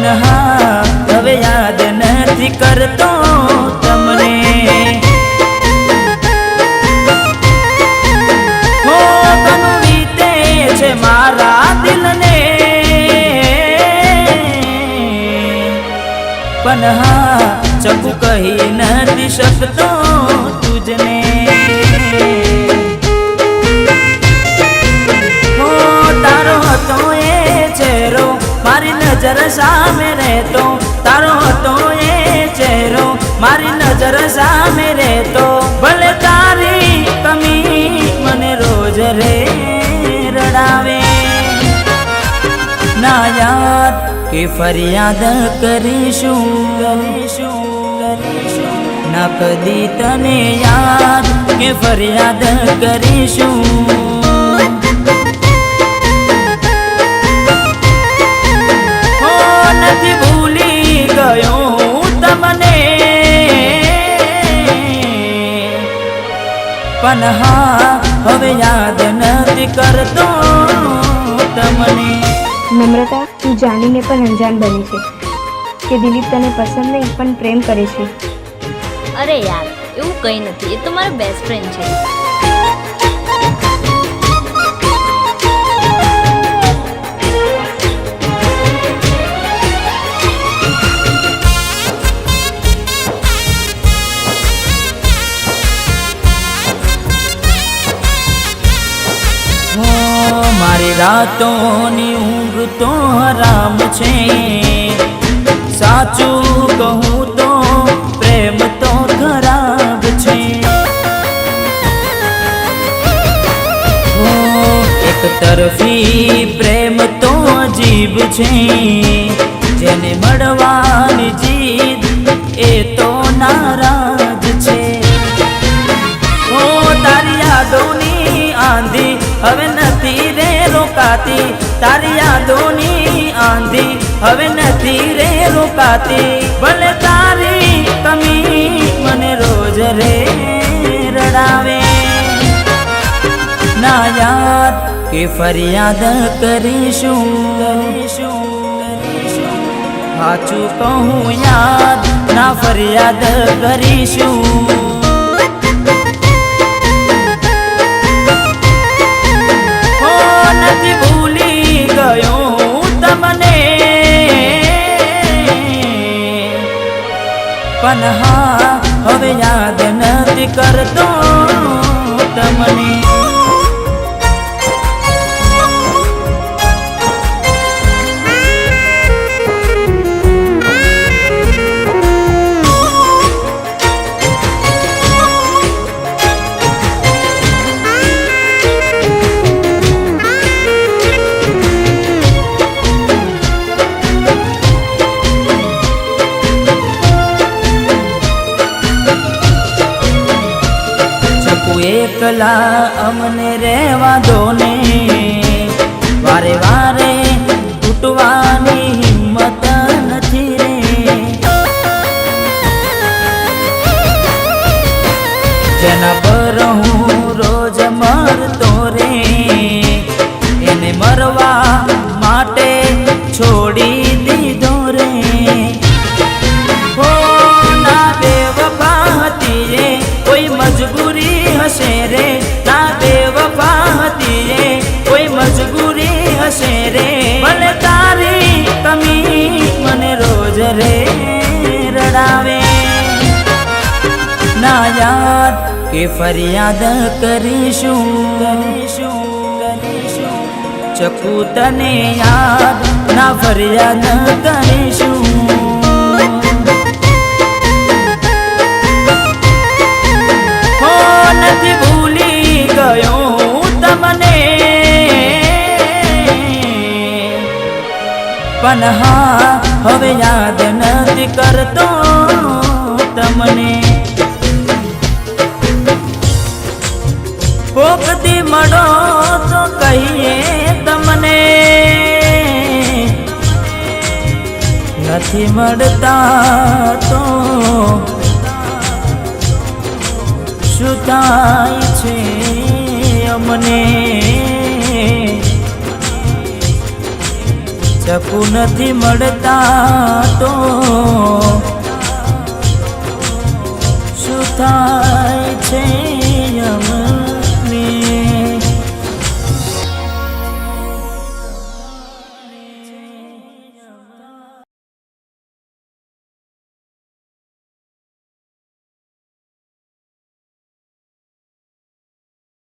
પણ હા હવે યાદ નથી કરતો તમને। હો તનું વીતે છે મારા દિલને, પણ હા ચકુ કહી નથી શકતો તુજને। હો તારો હતો એ ચહેરો મારી નજર સામે રહેતો, તારો હતો એ ચહેરો મારી નજર સામે રહેતો। ભલે તારી કમી મને રોજ રે રડાવે, ના યાદ કે ફરિયાદ કરીશું, ના કદી તને યાદ કે ફરિયાદ કરીશું। નથી ભૂલી ગયો તમને, પણ હા હવે યાદ નથી કરતો તમને। નમ્રતા, તું જાણીને પણ અંજાન બની છે કે દિલીપ તને પસંદ નહીં પણ પ્રેમ કરે છે। અરે યાર એવું કંઈ નથી, એ તો મારો બેસ્ટ ફ્રેન્ડ છે। મારી રાતોની ઊંઘ તો હરામ છે, સાચું કહું તો પ્રેમ તો ખરાબ છે। એક તરફી પ્રેમ તો અજીબ છે, જેને મળવાની જીદ એ તો નારાજ છે। ઓ તારી યાદોની આંધી હવે નથી રે રોકાતી, તારી યાદોની આંધી હવે નથી રે રોકાતી। ભલે તારી કમી મને રોજ રે રડાવે, ના યાદ કે ફરિયાદ કરીશું। સાચું કહું યાદ ના ફરિયાદ કરીશું। નથી ભૂલી ગયો તમને, પણ હા હવે યાદ નથી કરતો તમને। એકલા અમને રહેવા દો ને, વારે વારે તૂટવાની હિંમત નથી રે। જેના પર હું રોજ મરતો રે, એને મરવા માટે છોડી દીધો રે। હો ના બેવફા હતી એ કોઈ મજબૂરી હશે રે, ના બેવફા હતી એ કોઈ મજબૂરી હશે રે। ભલે તારી કમી મને રોજ રે રડાવે, ના યાદ કે ફરિયાદ કરીશું। ચકુ તને યાદ ના ફરિયાદ કરીશું। નથી ભૂલી ગયો તમને, પણ હા હવે યાદ નથી કરતો તમને। કોકથી મળો તો કહીએ તમને, નથી મળતા તો શું થાય છે અમને। ટકું નથી મળતા તો શું થાય છે